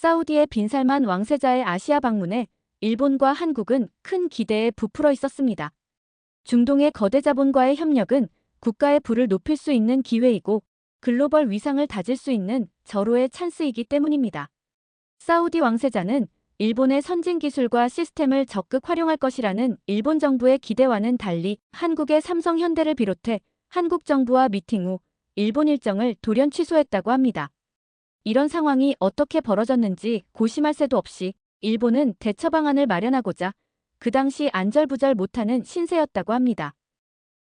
사우디의 빈 살만 왕세자의 아시아 방문에 일본과 한국은 큰 기대에 부풀어 있었습니다. 중동의 거대 자본과의 협력은 국가의 부를 높일 수 있는 기회이고 글로벌 위상을 다질 수 있는 절호의 찬스이기 때문입니다. 사우디 왕세자는 일본의 선진 기술과 시스템을 적극 활용할 것이라는 일본 정부의 기대와는 달리 한국의 삼성 현대를 비롯해 한국 정부와 미팅 후 일본 일정을 돌연 취소했다고 합니다. 이런 상황이 어떻게 벌어졌는지 고심할 새도 없이 일본은 대처 방안을 마련하고자 그 당시 안절부절 못하는 신세였다고 합니다.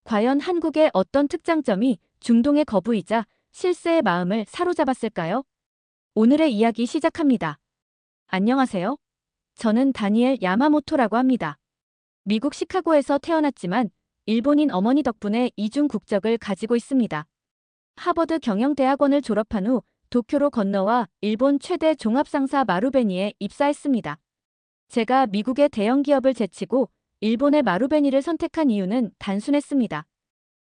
과연 한국의 어떤 특장점이 중동의 거부이자 실세의 마음을 사로잡았을까요? 오늘의 이야기 시작합니다. 안녕하세요. 저는 다니엘 야마모토라고 합니다. 미국 시카고에서 태어났지만 일본인 어머니 덕분에 이중 국적을 가지고 있습니다. 하버드 경영대학원을 졸업한 후 도쿄로 건너와 일본 최대 종합상사 마루베니에 입사했습니다. 제가 미국의 대형 기업을 제치고 일본의 마루베니를 선택한 이유는 단순했습니다.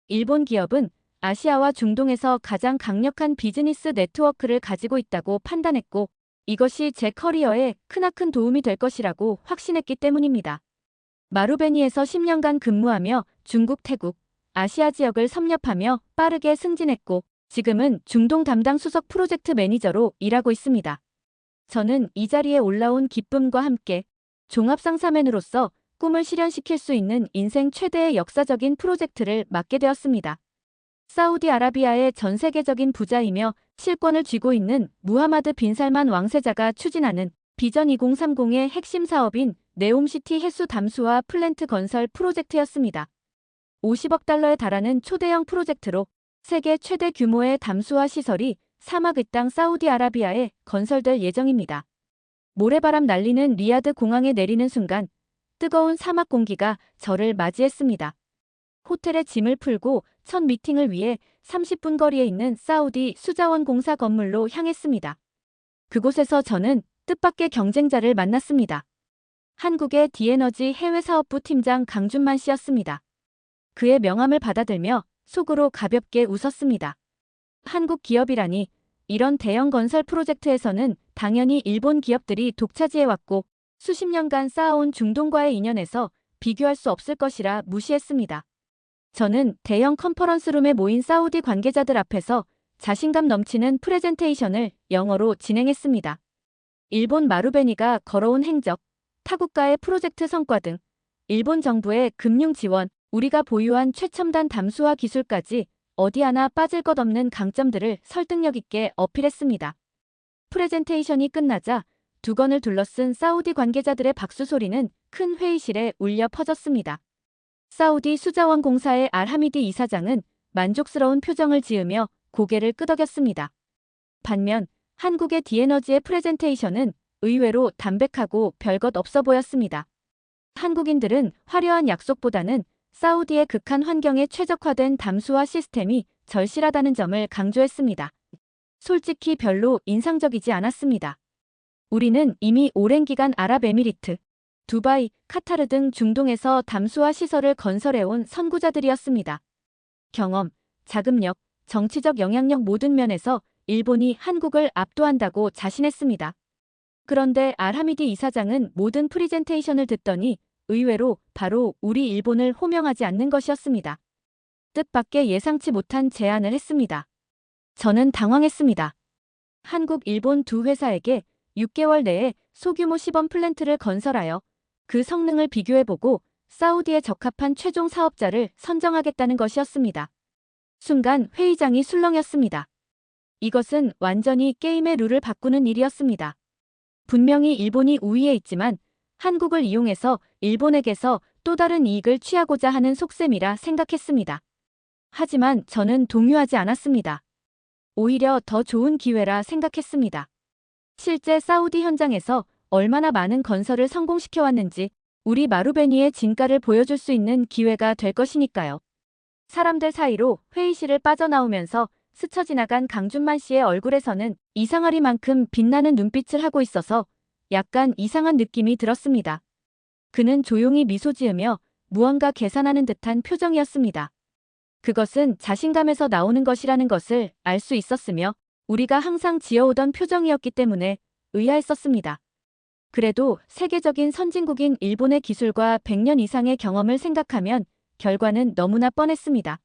일본 기업은 아시아와 중동에서 가장 강력한 비즈니스 네트워크를 가지고 있다고 판단했고 이것이 제 커리어에 크나큰 도움이 될 것이라고 확신했기 때문입니다. 마루베니에서 10년간 근무하며 중국, 태국, 아시아 지역을 섭렵하며 빠르게 승진했고 지금은 중동 담당 수석 프로젝트 매니저로 일하고 있습니다. 저는 이 자리에 올라온 기쁨과 함께 종합상사맨으로서 꿈을 실현시킬 수 있는 인생 최대의 역사적인 프로젝트를 맡게 되었습니다. 사우디아라비아의 전 세계적인 부자이며 실권을 쥐고 있는 무하마드 빈 살만 왕세자가 추진하는 비전 2030의 핵심 사업인 네옴시티 해수 담수화 플랜트 건설 프로젝트였습니다. 50억 달러에 달하는 초대형 프로젝트로 세계 최대 규모의 담수화 시설이 사막 이 땅 사우디아라비아에 건설될 예정입니다. 모래바람 날리는 리야드 공항에 내리는 순간 뜨거운 사막 공기가 저를 맞이했습니다. 호텔에 짐을 풀고 첫 미팅을 위해 30분 거리에 있는 사우디 수자원 공사 건물로 향했습니다. 그곳에서 저는 뜻밖의 경쟁자를 만났습니다. 한국의 디에너지 해외사업부 팀장 강준만 씨였습니다. 그의 명함을 받아들며 속으로 가볍게 웃었습니다. 한국 기업이라니 이런 대형 건설 프로젝트에서는 당연히 일본 기업들이 독차지해왔고 수십 년간 쌓아온 중동과의 인연에서 비교할 수 없을 것이라 무시했습니다. 저는 대형 컨퍼런스룸에 모인 사우디 관계자들 앞에서 자신감 넘치는 프레젠테이션을 영어로 진행했습니다. 일본 마루베니가 걸어온 행적, 타국가의 프로젝트 성과 등 일본 정부의 금융 지원, 우리가 보유한 최첨단 담수화 기술까지 어디 하나 빠질 것 없는 강점들을 설득력 있게 어필했습니다. 프레젠테이션이 끝나자 두건을 둘러쓴 사우디 관계자들의 박수 소리는 큰 회의실에 울려 퍼졌습니다. 사우디 수자원 공사의 알하미디 이사장은 만족스러운 표정을 지으며 고개를 끄덕였습니다. 반면 한국의 디에너지의 프레젠테이션은 의외로 담백하고 별것 없어 보였습니다. 한국인들은 화려한 약속보다는 사우디의 극한 환경에 최적화된 담수화 시스템이 절실하다는 점을 강조했습니다. 솔직히 별로 인상적이지 않았습니다. 우리는 이미 오랜 기간 아랍에미리트, 두바이, 카타르 등 중동에서 담수화 시설을 건설해온 선구자들이었습니다. 경험, 자금력, 정치적 영향력 모든 면에서 일본이 한국을 압도한다고 자신했습니다. 그런데 알하미디 이사장은 모든 프리젠테이션을 듣더니 의외로 바로 우리 일본을 호명하지 않는 것이었습니다. 뜻밖의 예상치 못한 제안을 했습니다. 저는 당황했습니다. 한국, 일본 두 회사에게 6개월 내에 소규모 시범 플랜트를 건설하여 그 성능을 비교해보고 사우디에 적합한 최종 사업자를 선정하겠다는 것이었습니다. 순간 회의장이 술렁였습니다. 이것은 완전히 게임의 룰을 바꾸는 일이었습니다. 분명히 일본이 우위에 있지만 한국을 이용해서 일본에게서 또 다른 이익을 취하고자 하는 속셈이라 생각했습니다. 하지만 저는 동요하지 않았습니다. 오히려 더 좋은 기회라 생각했습니다. 실제 사우디 현장에서 얼마나 많은 건설을 성공시켜왔는지 우리 마루베니의 진가를 보여줄 수 있는 기회가 될 것이니까요. 사람들 사이로 회의실을 빠져나오면서 스쳐 지나간 강준만 씨의 얼굴에서는 이상하리만큼 빛나는 눈빛을 하고 있어서 약간 이상한 느낌이 들었습니다. 그는 조용히 미소 지으며 무언가 계산하는 듯한 표정이었습니다. 그것은 자신감에서 나오는 것이라는 것을 알 수 있었으며 우리가 항상 지어오던 표정이었기 때문에 의아했었습니다. 그래도 세계적인 선진국인 일본의 기술과 100년 이상의 경험을 생각하면 결과는 너무나 뻔했습니다.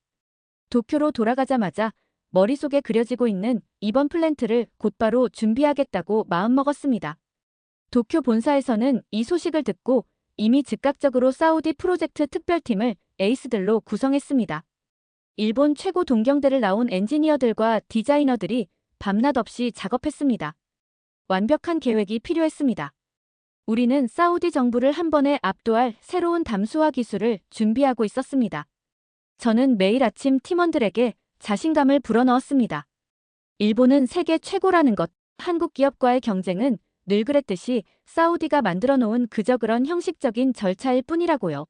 도쿄로 돌아가자마자 머릿속에 그려지고 있는 이번 플랜트를 곧바로 준비하겠다고 마음먹었습니다. 도쿄 본사에서는 이 소식을 듣고 이미 즉각적으로 사우디 프로젝트 특별팀을 에이스들로 구성했습니다. 일본 최고 동경대를 나온 엔지니어들과 디자이너들이 밤낮 없이 작업했습니다. 완벽한 계획이 필요했습니다. 우리는 사우디 정부를 한 번에 압도할 새로운 담수화 기술을 준비하고 있었습니다. 저는 매일 아침 팀원들에게 자신감을 불어넣었습니다. 일본은 세계 최고라는 것, 한국 기업과의 경쟁은 늘 그랬듯이 사우디가 만들어 놓은 그저 그런 형식적인 절차일 뿐이라고요.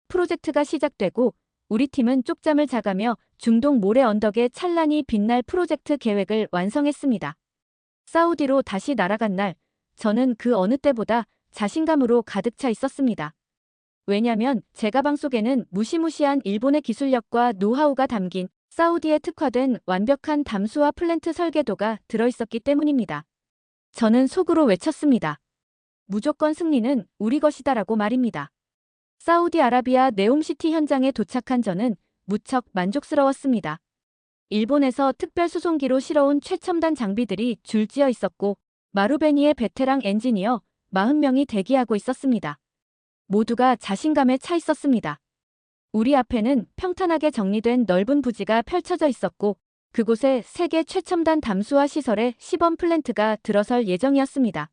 프로젝트가 시작되고 우리 팀은 쪽잠을 자가며 중동 모래 언덕에 찬란히 빛날 프로젝트 계획을 완성했습니다. 사우디로 다시 날아간 날, 저는 그 어느 때보다 자신감으로 가득 차 있었습니다. 왜냐면 제 가방 속에는 무시무시한 일본의 기술력과 노하우가 담긴 사우디에 특화된 완벽한 담수화 플랜트 설계도가 들어있었기 때문입니다. 저는 속으로 외쳤습니다. 무조건 승리는 우리 것이다라고 말입니다. 사우디아라비아 네옴시티 현장에 도착한 저는 무척 만족스러웠습니다. 일본에서 특별 수송기로 실어온 최첨단 장비들이 줄지어 있었고 마루베니의 베테랑 엔지니어 40명이 대기하고 있었습니다. 모두가 자신감에 차 있었습니다. 우리 앞에는 평탄하게 정리된 넓은 부지가 펼쳐져 있었고 그곳에 세계 최첨단 담수화 시설의 시범 플랜트가 들어설 예정이었습니다.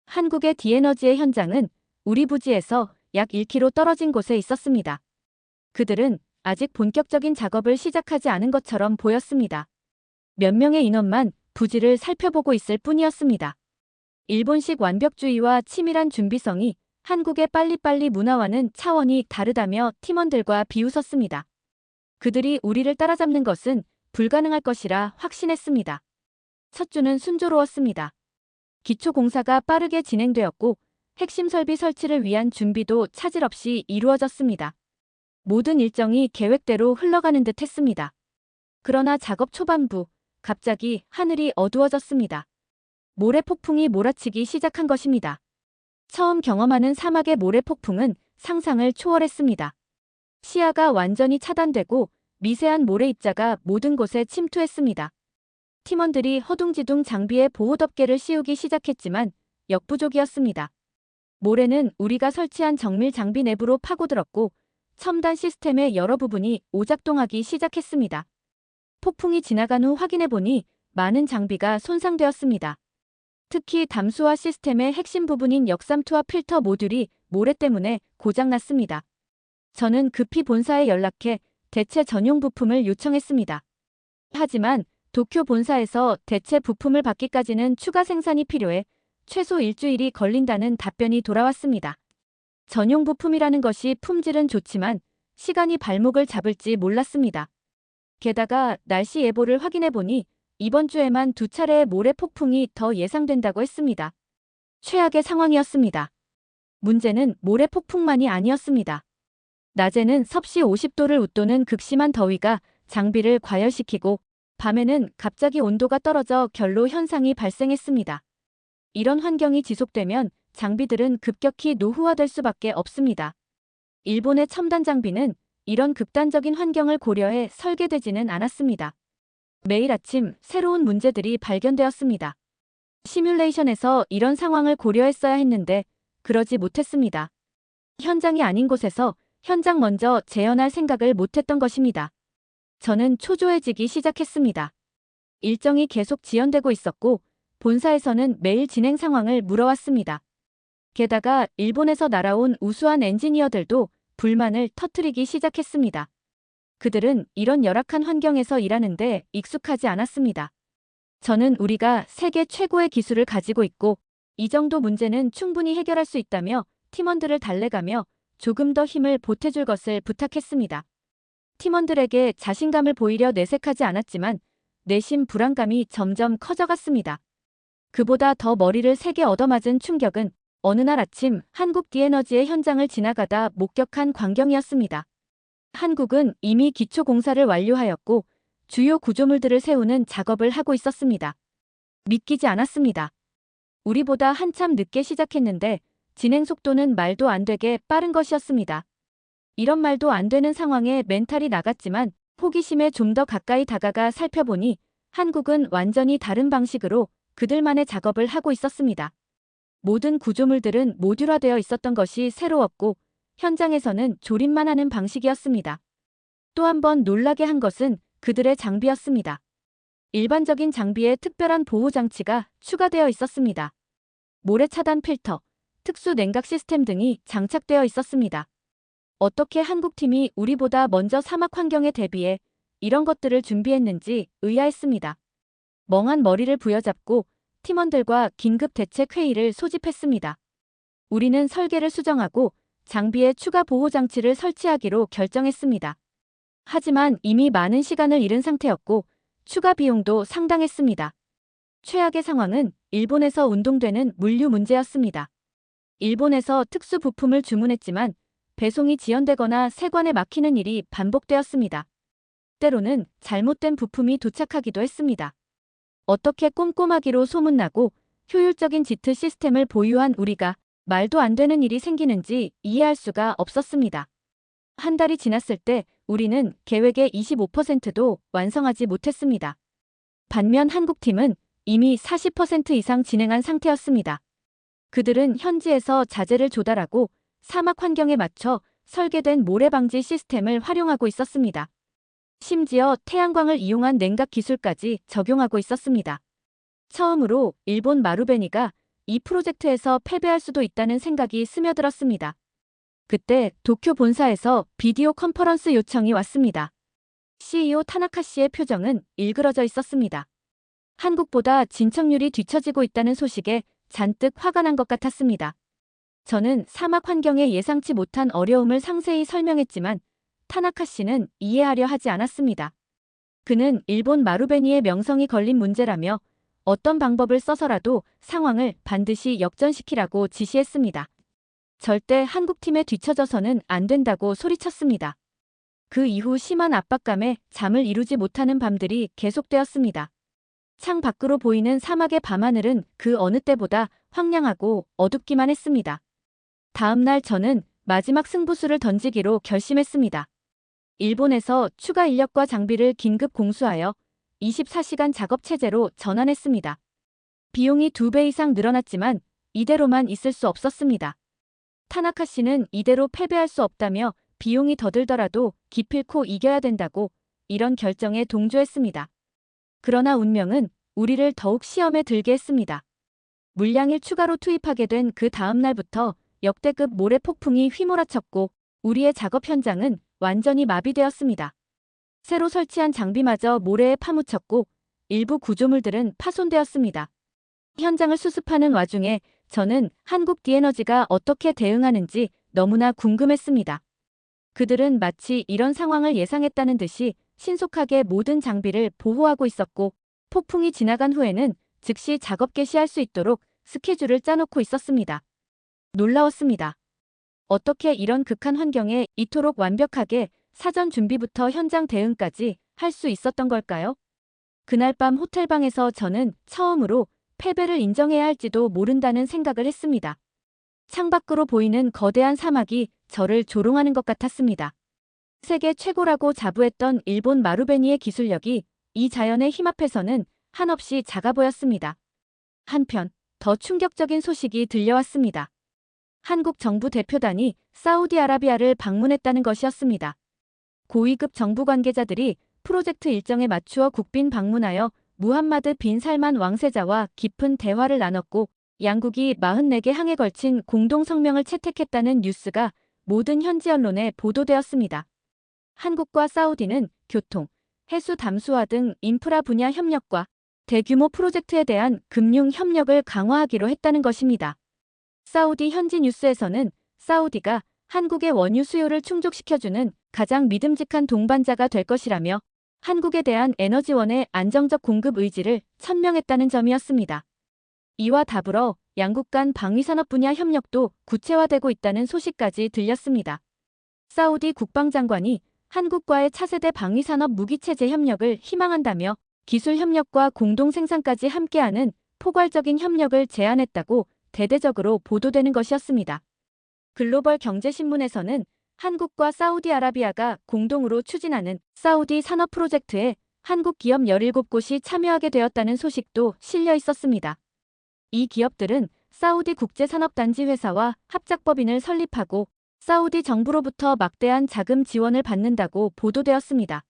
한국의 디에너지의 현장은 우리 부지에서 약 1km 떨어진 곳에 있었습니다. 그들은 아직 본격적인 작업을 시작하지 않은 것처럼 보였습니다. 몇 명의 인원만 부지를 살펴보고 있을 뿐이었습니다. 일본식 완벽주의와 치밀한 준비성이 한국의 빨리빨리 문화와는 차원이 다르다며 팀원들과 비웃었습니다. 그들이 우리를 따라잡는 것은 불가능할 것이라 확신했습니다. 첫 주는 순조로웠습니다. 기초 공사가 빠르게 진행되었고 핵심 설비 설치를 위한 준비도 차질 없이 이루어졌습니다. 모든 일정이 계획대로 흘러가는 듯 했습니다. 그러나 작업 초반부, 갑자기 하늘이 어두워졌습니다. 모래 폭풍이 몰아치기 시작한 것입니다. 처음 경험하는 사막의 모래 폭풍은 상상을 초월했습니다. 시야가 완전히 차단되고 미세한 모래 입자가 모든 곳에 침투했습니다. 팀원들이 허둥지둥 장비에 보호 덮개를 씌우기 시작했지만 역부족이었습니다. 모래는 우리가 설치한 정밀 장비 내부로 파고들었고 첨단 시스템의 여러 부분이 오작동하기 시작했습니다. 폭풍이 지나간 후 확인해보니 많은 장비가 손상되었습니다. 특히 담수화 시스템의 핵심 부분인 역삼투하 필터 모듈이 모래 때문에 고장났습니다. 저는 급히 본사에 연락해 대체 전용 부품을 요청했습니다. 하지만 도쿄 본사에서 대체 부품을 받기까지는 추가 생산이 필요해 최소 일주일이 걸린다는 답변이 돌아왔습니다. 전용 부품이라는 것이 품질은 좋지만 시간이 발목을 잡을지 몰랐습니다. 게다가 날씨 예보를 확인해보니 이번 주에만 2차례의 모래 폭풍이 더 예상된다고 했습니다. 최악의 상황이었습니다. 문제는 모래 폭풍만이 아니었습니다. 낮에는 섭씨 50도를 웃도는 극심한 더위가 장비를 과열시키고 밤에는 갑자기 온도가 떨어져 결로 현상이 발생했습니다. 이런 환경이 지속되면 장비들은 급격히 노후화될 수밖에 없습니다. 일본의 첨단 장비는 이런 극단적인 환경을 고려해 설계되지는 않았습니다. 매일 아침 새로운 문제들이 발견되었습니다. 시뮬레이션에서 이런 상황을 고려했어야 했는데 그러지 못했습니다. 현장이 아닌 곳에서 현장 먼저 재현할 생각을 못했던 것입니다. 저는 초조해지기 시작했습니다. 일정이 계속 지연되고 있었고 본사에서는 매일 진행 상황을 물어왔습니다. 게다가 일본에서 날아온 우수한 엔지니어들도 불만을 터뜨리기 시작했습니다. 그들은 이런 열악한 환경에서 일하는데 익숙하지 않았습니다. 저는 우리가 세계 최고의 기술을 가지고 있고 이 정도 문제는 충분히 해결할 수 있다며 팀원들을 달래가며 조금 더 힘을 보태줄 것을 부탁했습니다. 팀원들에게 자신감을 보이려 내색하지 않았지만 내심 불안감이 점점 커져갔습니다. 그보다 더 머리를 세게 얻어맞은 충격은 어느 날 아침 한국 디에너지의 현장을 지나가다 목격한 광경이었습니다. 한국은 이미 기초 공사를 완료하였고 주요 구조물들을 세우는 작업을 하고 있었습니다. 믿기지 않았습니다. 우리보다 한참 늦게 시작했는데 진행 속도는 말도 안 되게 빠른 것이었습니다. 이런 말도 안 되는 상황에 멘탈이 나갔지만 호기심에 좀 더 가까이 다가가 살펴보니 한국은 완전히 다른 방식으로 그들만의 작업을 하고 있었습니다. 모든 구조물들은 모듈화되어 있었던 것이 새로웠고 현장에서는 조립만 하는 방식이었습니다. 또 한 번 놀라게 한 것은 그들의 장비였습니다. 일반적인 장비에 특별한 보호 장치가 추가되어 있었습니다. 모래 차단 필터, 특수 냉각 시스템 등이 장착되어 있었습니다. 어떻게 한국팀이 우리보다 먼저 사막 환경에 대비해 이런 것들을 준비했는지 의아했습니다. 멍한 머리를 부여잡고 팀원들과 긴급 대책 회의를 소집했습니다. 우리는 설계를 수정하고 장비에 추가 보호 장치를 설치하기로 결정했습니다. 하지만 이미 많은 시간을 잃은 상태였고 추가 비용도 상당했습니다. 최악의 상황은 일본에서 운동되는 물류 문제였습니다. 일본에서 특수 부품을 주문했지만 배송이 지연되거나 세관에 막히는 일이 반복되었습니다. 때로는 잘못된 부품이 도착하기도 했습니다. 어떻게 꼼꼼하기로 소문나고 효율적인 지트 시스템을 보유한 우리가 말도 안 되는 일이 생기는지 이해할 수가 없었습니다. 한 달이 지났을 때 우리는 계획의 25%도 완성하지 못했습니다. 반면 한국팀은 이미 40% 이상 진행한 상태였습니다. 그들은 현지에서 자재를 조달하고 사막 환경에 맞춰 설계된 모래 방지 시스템을 활용하고 있었습니다. 심지어 태양광을 이용한 냉각 기술까지 적용하고 있었습니다. 처음으로 일본 마루베니가 이 프로젝트에서 패배할 수도 있다는 생각이 스며들었습니다. 그때 도쿄 본사에서 비디오 컨퍼런스 요청이 왔습니다. CEO 타나카 씨의 표정은 일그러져 있었습니다. 한국보다 진척률이 뒤처지고 있다는 소식에 잔뜩 화가 난 것 같았습니다. 저는 사막 환경에 예상치 못한 어려움을 상세히 설명했지만 타나카 씨는 이해하려 하지 않았습니다. 그는 일본 마루베니의 명성이 걸린 문제라며 어떤 방법을 써서라도 상황을 반드시 역전시키라고 지시했습니다. 절대 한국팀에 뒤처져서는 안 된다고 소리쳤습니다. 그 이후 심한 압박감에 잠을 이루지 못하는 밤들이 계속되었습니다. 창 밖으로 보이는 사막의 밤하늘은 그 어느 때보다 황량하고 어둡기만 했습니다. 다음 날 저는 마지막 승부수를 던지기로 결심했습니다. 일본에서 추가 인력과 장비를 긴급 공수하여 24시간 작업 체제로 전환했습니다. 비용이 2배 이상 늘어났지만 이대로만 있을 수 없었습니다. 타나카 씨는 이대로 패배할 수 없다며 비용이 더 들더라도 기필코 이겨야 된다고 이런 결정에 동조했습니다. 그러나 운명은 우리를 더욱 시험에 들게 했습니다. 물량을 추가로 투입하게 된 그 다음 날부터 역대급 모래 폭풍이 휘몰아쳤고 우리의 작업 현장은 완전히 마비되었습니다. 새로 설치한 장비마저 모래에 파묻혔고 일부 구조물들은 파손되었습니다. 현장을 수습하는 와중에 저는 한국 디에너지가 어떻게 대응하는지 너무나 궁금했습니다. 그들은 마치 이런 상황을 예상했다는 듯이 신속하게 모든 장비를 보호하고 있었고 폭풍이 지나간 후에는 즉시 작업 개시할 수 있도록 스케줄을 짜놓고 있었습니다. 놀라웠습니다. 어떻게 이런 극한 환경에 이토록 완벽하게 사전 준비부터 현장 대응까지 할 수 있었던 걸까요? 그날 밤 호텔방에서 저는 처음으로 패배를 인정해야 할지도 모른다는 생각을 했습니다. 창밖으로 보이는 거대한 사막이 저를 조롱하는 것 같았습니다. 세계 최고라고 자부했던 일본 마루베니의 기술력이 이 자연의 힘 앞에서는 한없이 작아 보였습니다. 한편 더 충격적인 소식이 들려왔습니다. 한국 정부 대표단이 사우디아라비아를 방문했다는 것이었습니다. 고위급 정부 관계자들이 프로젝트 일정에 맞추어 국빈 방문하여 무함마드 빈 살만 왕세자와 깊은 대화를 나눴고 양국이 44개 항에 걸친 공동 성명을 채택했다는 뉴스가 모든 현지 언론에 보도되었습니다. 한국과 사우디는 교통, 해수 담수화 등 인프라 분야 협력과 대규모 프로젝트에 대한 금융 협력을 강화하기로 했다는 것입니다. 사우디 현지 뉴스에서는 사우디가 한국의 원유 수요를 충족시켜주는 가장 믿음직한 동반자가 될 것이라며 한국에 대한 에너지원의 안정적 공급 의지를 천명했다는 점이었습니다. 이와 더불어 양국 간 방위산업 분야 협력도 구체화되고 있다는 소식까지 들렸습니다. 사우디 국방장관이 한국과의 차세대 방위산업 무기체제 협력을 희망한다며 기술 협력과 공동 생산까지 함께하는 포괄적인 협력을 제안했다고 대대적으로 보도되는 것이었습니다. 글로벌 경제신문에서는 한국과 사우디아라비아가 공동으로 추진하는 사우디 산업 프로젝트에 한국 기업 17곳이 참여하게 되었다는 소식도 실려 있었습니다. 이 기업들은 사우디 국제산업단지 회사와 합작법인을 설립하고 사우디 정부로부터 막대한 자금 지원을 받는다고 보도되었습니다.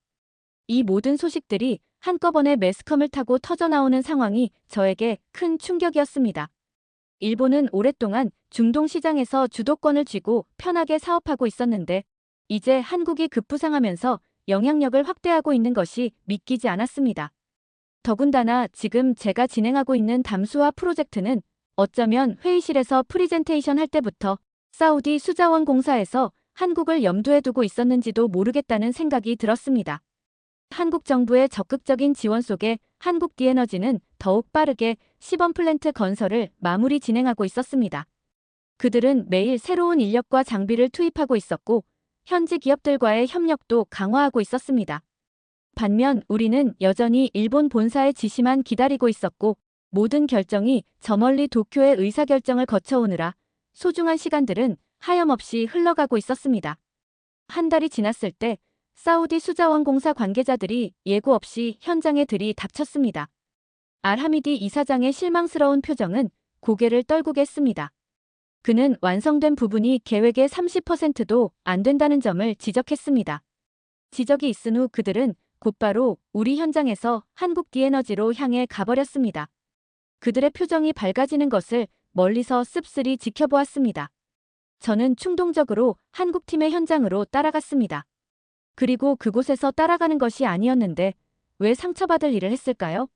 이 모든 소식들이 한꺼번에 매스컴을 타고 터져나오는 상황이 저에게 큰 충격이었습니다. 일본은 오랫동안 중동 시장에서 주도권을 쥐고 편하게 사업하고 있었는데 이제 한국이 급부상하면서 영향력을 확대하고 있는 것이 믿기지 않았습니다. 더군다나 지금 제가 진행하고 있는 담수화 프로젝트는 어쩌면 회의실에서 프리젠테이션 할 때부터 사우디 수자원 공사에서 한국을 염두에 두고 있었는지도 모르겠다는 생각이 들었습니다. 한국 정부의 적극적인 지원 속에 한국디에너지는 더욱 빠르게 시범 플랜트 건설을 마무리 진행하고 있었습니다. 그들은 매일 새로운 인력과 장비를 투입하고 있었고 현지 기업들과의 협력도 강화하고 있었습니다. 반면 우리는 여전히 일본 본사의 지시만 기다리고 있었고 모든 결정이 저 멀리 도쿄의 의사결정을 거쳐오느라 소중한 시간들은 하염없이 흘러가고 있었습니다. 한 달이 지났을 때 사우디 수자원 공사 관계자들이 예고 없이 현장에 들이닥쳤습니다. 알하미디 이사장의 실망스러운 표정은 고개를 떨구게 했습니다. 그는 완성된 부분이 계획의 30%도 안 된다는 점을 지적했습니다. 지적이 있은 후 그들은 곧바로 우리 현장에서 한국디에너지로 향해 가버렸습니다. 그들의 표정이 밝아지는 것을 멀리서 씁쓸히 지켜보았습니다. 저는 충동적으로 한국팀의 현장으로 따라갔습니다. 그리고 그곳에서 따라가는 것이 아니었는데 왜 상처받을 일을 했을까요?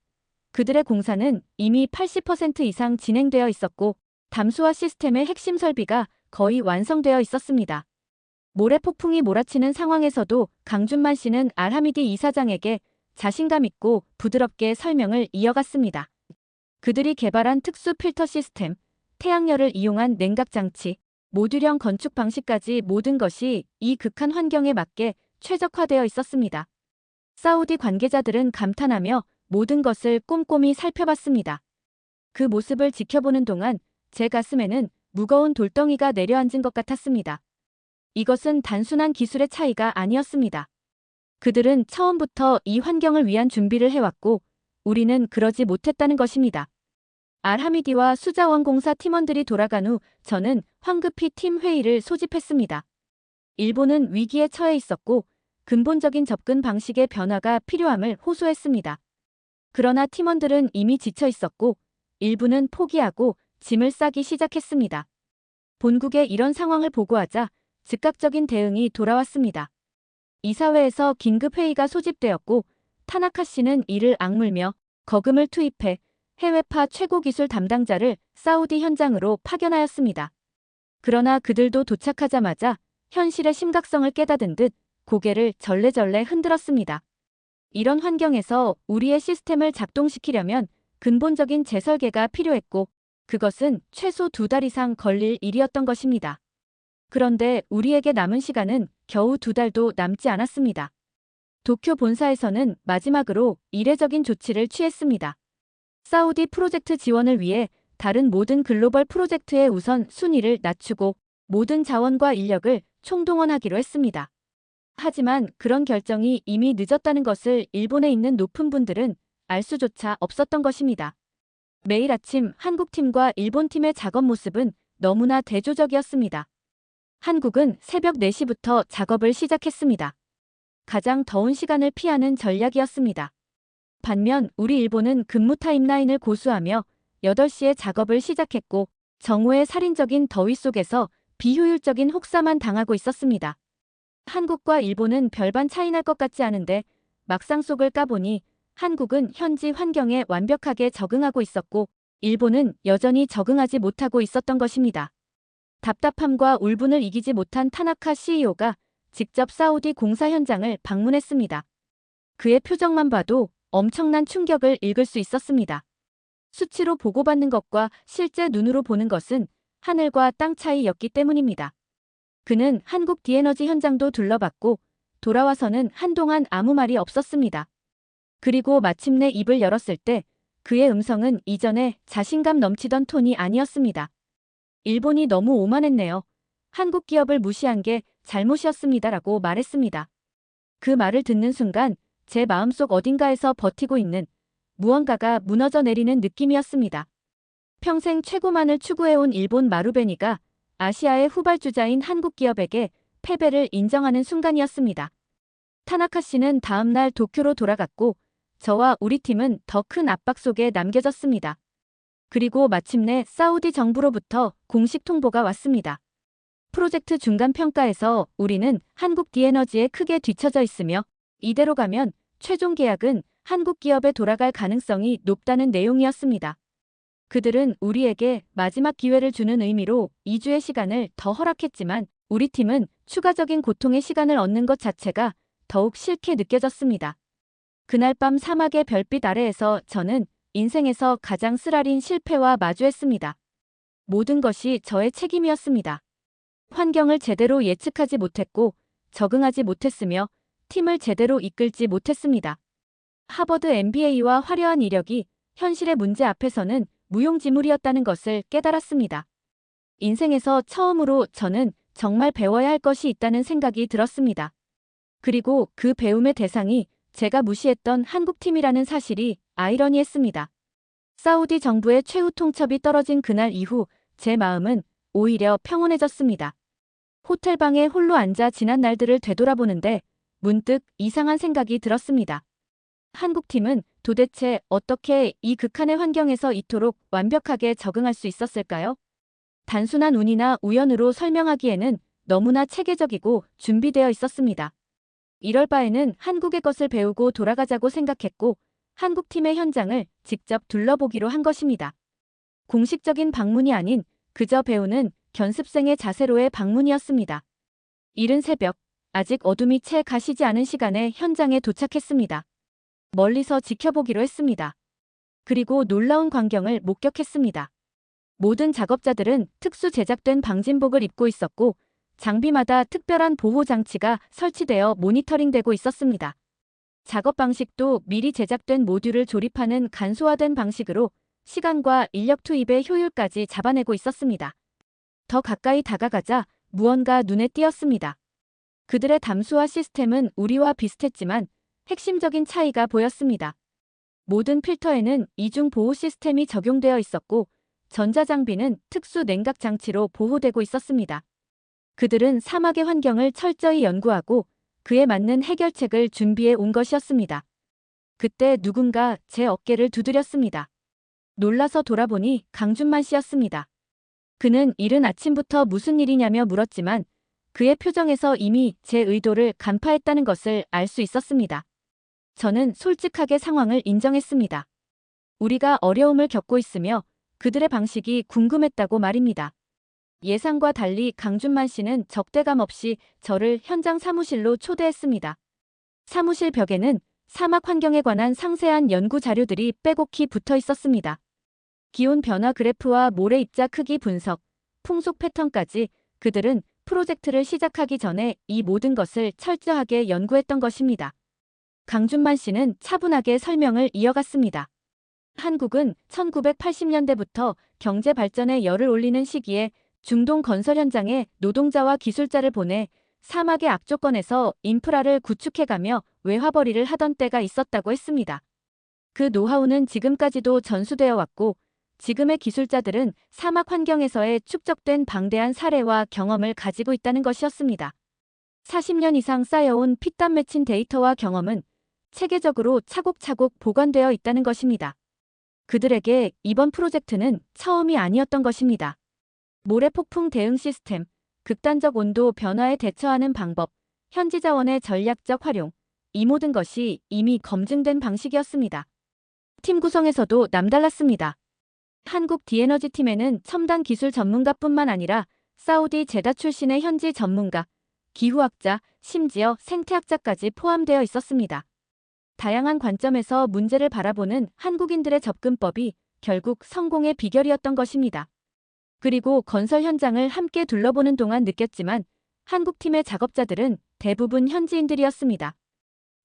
그들의 공사는 이미 80% 이상 진행되어 있었고 담수화 시스템의 핵심 설비가 거의 완성되어 있었습니다. 모래 폭풍이 몰아치는 상황에서도 강준만 씨는 알하미디 이사장에게 자신감 있고 부드럽게 설명을 이어갔습니다. 그들이 개발한 특수 필터 시스템, 태양열을 이용한 냉각 장치, 모듈형 건축 방식까지 모든 것이 이 극한 환경에 맞게 최적화되어 있었습니다. 사우디 관계자들은 감탄하며 모든 것을 꼼꼼히 살펴봤습니다. 그 모습을 지켜보는 동안 제 가슴에는 무거운 돌덩이가 내려앉은 것 같았습니다. 이것은 단순한 기술의 차이가 아니었습니다. 그들은 처음부터 이 환경을 위한 준비를 해왔고 우리는 그러지 못했다는 것입니다. 알하미디와 수자원 공사 팀원들이 돌아간 후 저는 황급히 팀 회의를 소집했습니다. 일본은 위기에 처해 있었고 근본적인 접근 방식의 변화가 필요함을 호소했습니다. 그러나 팀원들은 이미 지쳐 있었고 일부는 포기하고 짐을 싸기 시작했습니다. 본국에 이런 상황을 보고하자 즉각적인 대응이 돌아왔습니다. 이사회에서 긴급회의가 소집되었고 타나카 씨는 이를 악물며 거금을 투입해 해외파 최고 기술 담당자를 사우디 현장으로 파견하였습니다. 그러나 그들도 도착하자마자 현실의 심각성을 깨닫은 듯 고개를 절레절레 흔들었습니다. 이런 환경에서 우리의 시스템을 작동시키려면 근본적인 재설계가 필요했고 그것은 최소 2달 이상 걸릴 일이었던 것입니다. 그런데 우리에게 남은 시간은 겨우 2달도 남지 않았습니다. 도쿄 본사에서는 마지막으로 이례적인 조치를 취했습니다. 사우디 프로젝트 지원을 위해 다른 모든 글로벌 프로젝트의 우선 순위를 낮추고 모든 자원과 인력을 총동원하기로 했습니다. 하지만 그런 결정이 이미 늦었다는 것을 일본에 있는 높은 분들은 알 수조차 없었던 것입니다. 매일 아침 한국팀과 일본팀의 작업 모습은 너무나 대조적이었습니다. 한국은 새벽 4시부터 작업을 시작했습니다. 가장 더운 시간을 피하는 전략이었습니다. 반면 우리 일본은 근무 타임라인을 고수하며 8시에 작업을 시작했고 정오의 살인적인 더위 속에서 비효율적인 혹사만 당하고 있었습니다. 한국과 일본은 별반 차이 날 것 같지 않은데 막상 속을 까보니 한국은 현지 환경에 완벽하게 적응하고 있었고 일본은 여전히 적응하지 못하고 있었던 것입니다. 답답함과 울분을 이기지 못한 타나카 CEO가 직접 사우디 공사 현장을 방문했습니다. 그의 표정만 봐도 엄청난 충격을 읽을 수 있었습니다. 수치로 보고받는 것과 실제 눈으로 보는 것은 하늘과 땅 차이였기 때문입니다. 그는 한국 디에너지 현장도 둘러봤고 돌아와서는 한동안 아무 말이 없었습니다. 그리고 마침내 입을 열었을 때 그의 음성은 이전에 자신감 넘치던 톤이 아니었습니다. 일본이 너무 오만했네요. 한국 기업을 무시한 게 잘못이었습니다라고 말했습니다. 그 말을 듣는 순간 제 마음속 어딘가에서 버티고 있는 무언가가 무너져 내리는 느낌이었습니다. 평생 최고만을 추구해온 일본 마루베니가 아시아의 후발주자인 한국 기업에게 패배를 인정하는 순간이었습니다. 타나카 씨는 다음날 도쿄로 돌아갔고 저와 우리 팀은 더 큰 압박 속에 남겨졌습니다. 그리고 마침내 사우디 정부로부터 공식 통보가 왔습니다. 프로젝트 중간 평가에서 우리는 한국 디에너지에 크게 뒤처져 있으며 이대로 가면 최종 계약은 한국 기업에 돌아갈 가능성이 높다는 내용이었습니다. 그들은 우리에게 마지막 기회를 주는 의미로 2주의 시간을 더 허락했지만 우리 팀은 추가적인 고통의 시간을 얻는 것 자체가 더욱 싫게 느껴졌습니다. 그날 밤 사막의 별빛 아래에서 저는 인생에서 가장 쓰라린 실패와 마주했습니다. 모든 것이 저의 책임이었습니다. 환경을 제대로 예측하지 못했고 적응하지 못했으며 팀을 제대로 이끌지 못했습니다. 하버드 MBA와 화려한 이력이 현실의 문제 앞에서는 무용지물이었다는 것을 깨달았습니다. 인생에서 처음으로 저는 정말 배워야 할 것이 있다는 생각이 들었습니다. 그리고 그 배움의 대상이 제가 무시했던 한국팀이라는 사실이 아이러니했습니다. 사우디 정부의 최후 통첩이 떨어진 그날 이후 제 마음은 오히려 평온해졌습니다. 호텔방에 홀로 앉아 지난 날들을 되돌아보는데 문득 이상한 생각이 들었습니다. 한국팀은 도대체 어떻게 이 극한의 환경에서 이토록 완벽하게 적응할 수 있었을까요? 단순한 운이나 우연으로 설명하기에는 너무나 체계적이고 준비되어 있었습니다. 이럴 바에는 한국의 것을 배우고 돌아가자고 생각했고 한국팀의 현장을 직접 둘러보기로 한 것입니다. 공식적인 방문이 아닌 그저 배우는 견습생의 자세로의 방문이었습니다. 이른 새벽, 아직 어둠이 채 가시지 않은 시간에 현장에 도착했습니다. 멀리서 지켜보기로 했습니다. 그리고 놀라운 광경을 목격했습니다. 모든 작업자들은 특수 제작된 방진복을 입고 있었고 장비마다 특별한 보호 장치가 설치되어 모니터링되고 있었습니다. 작업 방식도 미리 제작된 모듈을 조립하는 간소화된 방식으로 시간과 인력 투입의 효율까지 잡아내고 있었습니다. 더 가까이 다가가자 무언가 눈에 띄었습니다. 그들의 담수화 시스템은 우리와 비슷했지만 핵심적인 차이가 보였습니다. 모든 필터에는 이중 보호 시스템이 적용되어 있었고 전자장비는 특수 냉각 장치로 보호되고 있었습니다. 그들은 사막의 환경을 철저히 연구하고 그에 맞는 해결책을 준비해 온 것이었습니다. 그때 누군가 제 어깨를 두드렸습니다. 놀라서 돌아보니 강준만 씨였습니다. 그는 이른 아침부터 무슨 일이냐며 물었지만 그의 표정에서 이미 제 의도를 간파했다는 것을 알 수 있었습니다. 저는 솔직하게 상황을 인정했습니다. 우리가 어려움을 겪고 있으며 그들의 방식이 궁금했다고 말입니다. 예상과 달리 강준만 씨는 적대감 없이 저를 현장 사무실로 초대했습니다. 사무실 벽에는 사막 환경에 관한 상세한 연구 자료들이 빼곡히 붙어 있었습니다. 기온 변화 그래프와 모래 입자 크기 분석, 풍속 패턴까지 그들은 프로젝트를 시작하기 전에 이 모든 것을 철저하게 연구했던 것입니다. 강준만 씨는 차분하게 설명을 이어갔습니다. 한국은 1980년대부터 경제 발전에 열을 올리는 시기에 중동 건설 현장에 노동자와 기술자를 보내 사막의 악조건에서 인프라를 구축해가며 외화벌이를 하던 때가 있었다고 했습니다. 그 노하우는 지금까지도 전수되어 왔고 지금의 기술자들은 사막 환경에서의 축적된 방대한 사례와 경험을 가지고 있다는 것이었습니다. 40년 이상 쌓여온 피땀 맺힌 데이터와 경험은 체계적으로 차곡차곡 보관되어 있다는 것입니다. 그들에게 이번 프로젝트는 처음이 아니었던 것입니다. 모래 폭풍 대응 시스템, 극단적 온도 변화에 대처하는 방법, 현지 자원의 전략적 활용, 이 모든 것이 이미 검증된 방식이었습니다. 팀 구성에서도 남달랐습니다. 한국 디에너지 팀에는 첨단 기술 전문가뿐만 아니라 사우디 제다 출신의 현지 전문가, 기후학자, 심지어 생태학자까지 포함되어 있었습니다. 다양한 관점에서 문제를 바라보는 한국인들의 접근법이 결국 성공의 비결이었던 것입니다. 그리고 건설 현장을 함께 둘러보는 동안 느꼈지만 한국팀의 작업자들은 대부분 현지인들이었습니다.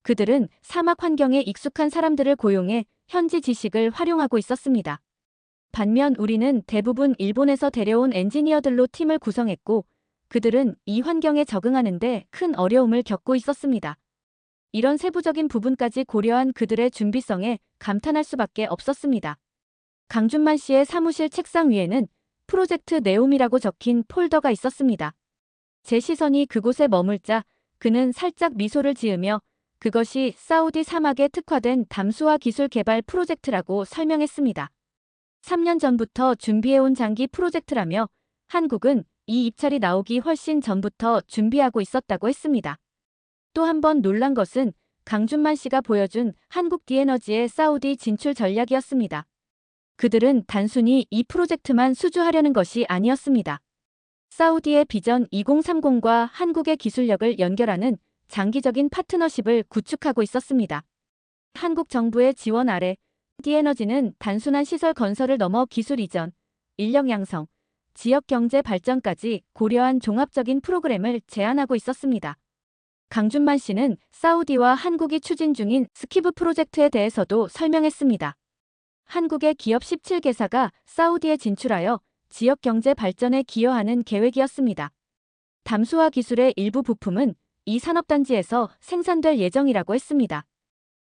그들은 사막 환경에 익숙한 사람들을 고용해 현지 지식을 활용하고 있었습니다. 반면 우리는 대부분 일본에서 데려온 엔지니어들로 팀을 구성했고 그들은 이 환경에 적응하는데 큰 어려움을 겪고 있었습니다. 이런 세부적인 부분까지 고려한 그들의 준비성에 감탄할 수밖에 없었습니다. 강준만 씨의 사무실 책상 위에는 프로젝트 네옴이라고 적힌 폴더가 있었습니다. 제 시선이 그곳에 머물자 그는 살짝 미소를 지으며 그것이 사우디 사막에 특화된 담수화 기술 개발 프로젝트라고 설명했습니다. 3년 전부터 준비해온 장기 프로젝트라며 한국은 이 입찰이 나오기 훨씬 전부터 준비하고 있었다고 했습니다. 또 한 번 놀란 것은 강준만 씨가 보여준 한국 디에너지의 사우디 진출 전략이었습니다. 그들은 단순히 이 프로젝트만 수주하려는 것이 아니었습니다. 사우디의 비전 2030과 한국의 기술력을 연결하는 장기적인 파트너십을 구축하고 있었습니다. 한국 정부의 지원 아래 디에너지는 단순한 시설 건설을 넘어 기술 이전, 인력 양성, 지역 경제 발전까지 고려한 종합적인 프로그램을 제안하고 있었습니다. 강준만 씨는 사우디와 한국이 추진 중인 스키브 프로젝트에 대해서도 설명했습니다. 한국의 기업 17개사가 사우디에 진출하여 지역 경제 발전에 기여하는 계획이었습니다. 담수화 기술의 일부 부품은 이 산업단지에서 생산될 예정이라고 했습니다.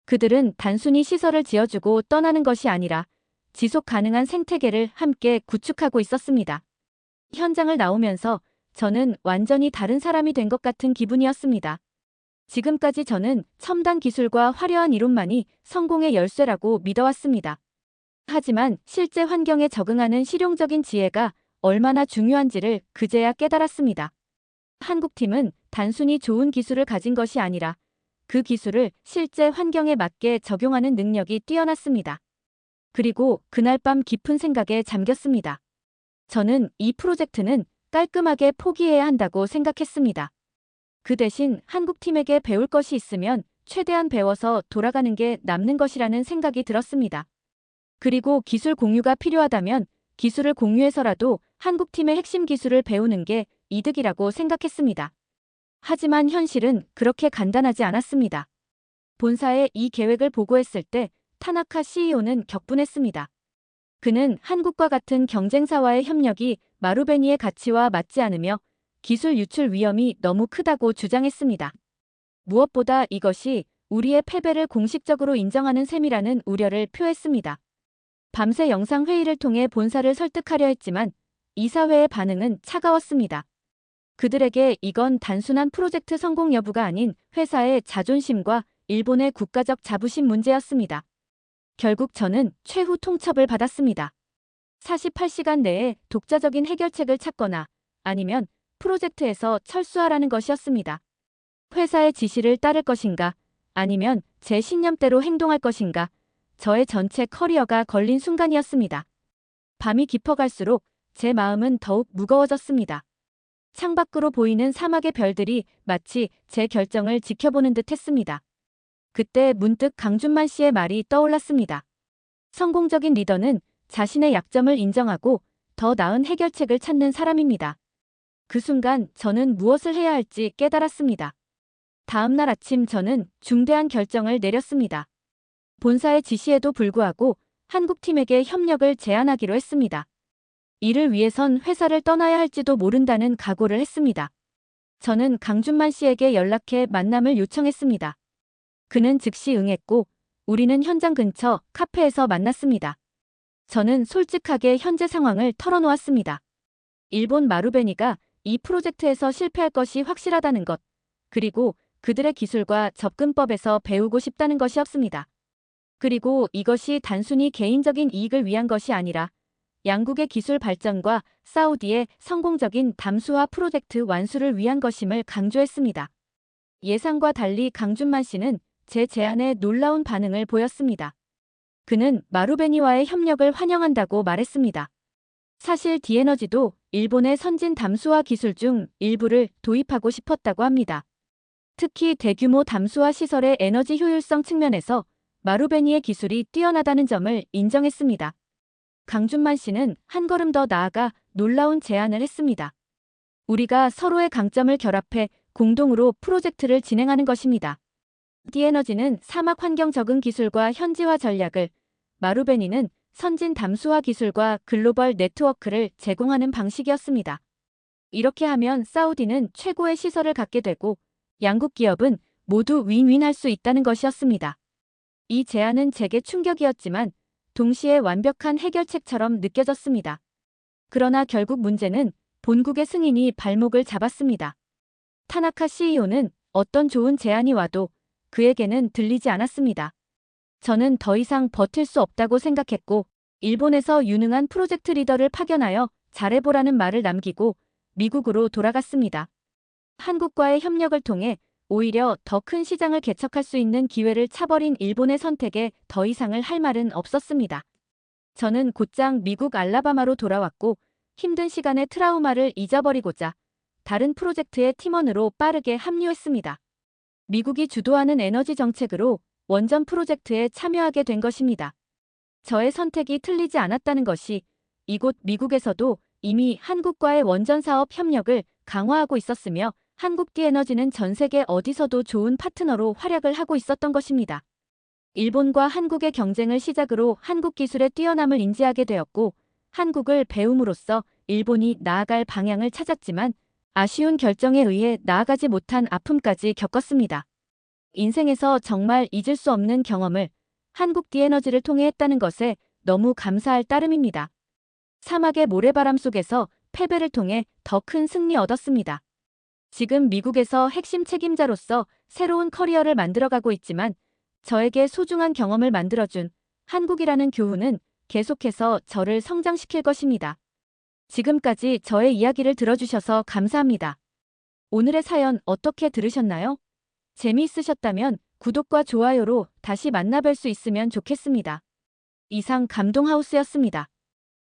그들은 단순히 시설을 지어주고 떠나는 것이 아니라 지속 가능한 생태계를 함께 구축하고 있었습니다. 현장을 나오면서 저는 완전히 다른 사람이 된 것 같은 기분이었습니다. 지금까지 저는 첨단 기술과 화려한 이론만이 성공의 열쇠라고 믿어왔습니다. 하지만 실제 환경에 적응하는 실용적인 지혜가 얼마나 중요한지를 그제야 깨달았습니다. 한국팀은 단순히 좋은 기술을 가진 것이 아니라 그 기술을 실제 환경에 맞게 적용하는 능력이 뛰어났습니다. 그리고 그날 밤 깊은 생각에 잠겼습니다. 저는 이 프로젝트는 깔끔하게 포기해야 한다고 생각했습니다. 그 대신 한국팀에게 배울 것이 있으면 최대한 배워서 돌아가는 게 남는 것이라는 생각이 들었습니다. 그리고 기술 공유가 필요하다면 기술을 공유해서라도 한국팀의 핵심 기술을 배우는 게 이득이라고 생각했습니다. 하지만 현실은 그렇게 간단하지 않았습니다. 본사에 이 계획을 보고했을 때 타나카 CEO는 격분했습니다. 그는 한국과 같은 경쟁사와의 협력이 마루베니의 가치와 맞지 않으며 기술 유출 위험이 너무 크다고 주장했습니다. 무엇보다 이것이 우리의 패배를 공식적으로 인정하는 셈이라는 우려를 표했습니다. 밤새 영상회의를 통해 본사를 설득하려 했지만 이사회의 반응은 차가웠습니다. 그들에게 이건 단순한 프로젝트 성공 여부가 아닌 회사의 자존심과 일본의 국가적 자부심 문제였습니다. 결국 저는 최후 통첩을 받았습니다. 48시간 내에 독자적인 해결책을 찾거나 아니면 프로젝트에서 철수하라는 것이었습니다. 회사의 지시를 따를 것인가 아니면 제 신념대로 행동할 것인가 저의 전체 커리어가 걸린 순간이었습니다. 밤이 깊어갈수록 제 마음은 더욱 무거워졌습니다. 창밖으로 보이는 사막의 별들이 마치 제 결정을 지켜보는 듯 했습니다. 그때 문득 강준만 씨의 말이 떠올랐습니다. 성공적인 리더는 자신의 약점을 인정하고 더 나은 해결책을 찾는 사람입니다. 그 순간 저는 무엇을 해야 할지 깨달았습니다. 다음 날 아침 저는 중대한 결정을 내렸습니다. 본사의 지시에도 불구하고 한국팀에게 협력을 제안하기로 했습니다. 이를 위해선 회사를 떠나야 할지도 모른다는 각오를 했습니다. 저는 강준만 씨에게 연락해 만남을 요청했습니다. 그는 즉시 응했고 우리는 현장 근처 카페에서 만났습니다. 저는 솔직하게 현재 상황을 털어놓았습니다. 일본 마루베니가 이 프로젝트에서 실패할 것이 확실하다는 것, 그리고 그들의 기술과 접근법에서 배우고 싶다는 것이었습니다. 그리고 이것이 단순히 개인적인 이익을 위한 것이 아니라 양국의 기술 발전과 사우디의 성공적인 담수화 프로젝트 완수를 위한 것임을 강조했습니다. 예상과 달리 강준만 씨는 제 제안에 놀라운 반응을 보였습니다. 그는 마루베니와의 협력을 환영한다고 말했습니다. 사실 디에너지도 일본의 선진 담수화 기술 중 일부를 도입하고 싶었다고 합니다. 특히 대규모 담수화 시설의 에너지 효율성 측면에서 마루베니의 기술이 뛰어나다는 점을 인정했습니다. 강준만 씨는 한 걸음 더 나아가 놀라운 제안을 했습니다. 우리가 서로의 강점을 결합해 공동으로 프로젝트를 진행하는 것입니다. 디에너지는 사막 환경 적응 기술과 현지화 전략을, 마루베니는 선진 담수화 기술과 글로벌 네트워크를 제공하는 방식이었습니다. 이렇게 하면 사우디는 최고의 시설을 갖게 되고 양국 기업은 모두 윈윈할 수 있다는 것이었습니다. 이 제안은 제게 충격이었지만 동시에 완벽한 해결책처럼 느껴졌습니다. 그러나 결국 문제는 본국의 승인이 발목을 잡았습니다. 타나카 CEO는 어떤 좋은 제안이 와도 그에게는 들리지 않았습니다. 저는 더 이상 버틸 수 없다고 생각했고 일본에서 유능한 프로젝트 리더를 파견하여 잘해보라는 말을 남기고 미국으로 돌아갔습니다. 한국과의 협력을 통해 오히려 더 큰 시장을 개척할 수 있는 기회를 차버린 일본의 선택에 더 이상을 할 말은 없었습니다. 저는 곧장 미국 알라바마로 돌아왔고 힘든 시간의 트라우마를 잊어버리고자 다른 프로젝트의 팀원으로 빠르게 합류했습니다. 미국이 주도하는 에너지 정책으로 원전 프로젝트에 참여하게 된 것입니다. 저의 선택이 틀리지 않았다는 것이 이곳 미국에서도 이미 한국과의 원전 사업 협력을 강화하고 있었으며 한국디에너지는 전 세계 어디서도 좋은 파트너로 활약을 하고 있었던 것입니다. 일본과 한국의 경쟁을 시작으로 한국 기술의 뛰어남을 인지하게 되었고 한국을 배움으로써 일본이 나아갈 방향을 찾았지만 아쉬운 결정에 의해 나아가지 못한 아픔까지 겪었습니다. 인생에서 정말 잊을 수 없는 경험을 한국디에너지를 통해 했다는 것에 너무 감사할 따름입니다. 사막의 모래바람 속에서 패배를 통해 더 큰 승리 얻었습니다. 지금 미국에서 핵심 책임자로서 새로운 커리어를 만들어가고 있지만 저에게 소중한 경험을 만들어준 한국이라는 교훈은 계속해서 저를 성장시킬 것입니다. 지금까지 저의 이야기를 들어주셔서 감사합니다. 오늘의 사연 어떻게 들으셨나요? 재미있으셨다면 구독과 좋아요로 다시 만나뵐 수 있으면 좋겠습니다. 이상 감동하우스였습니다.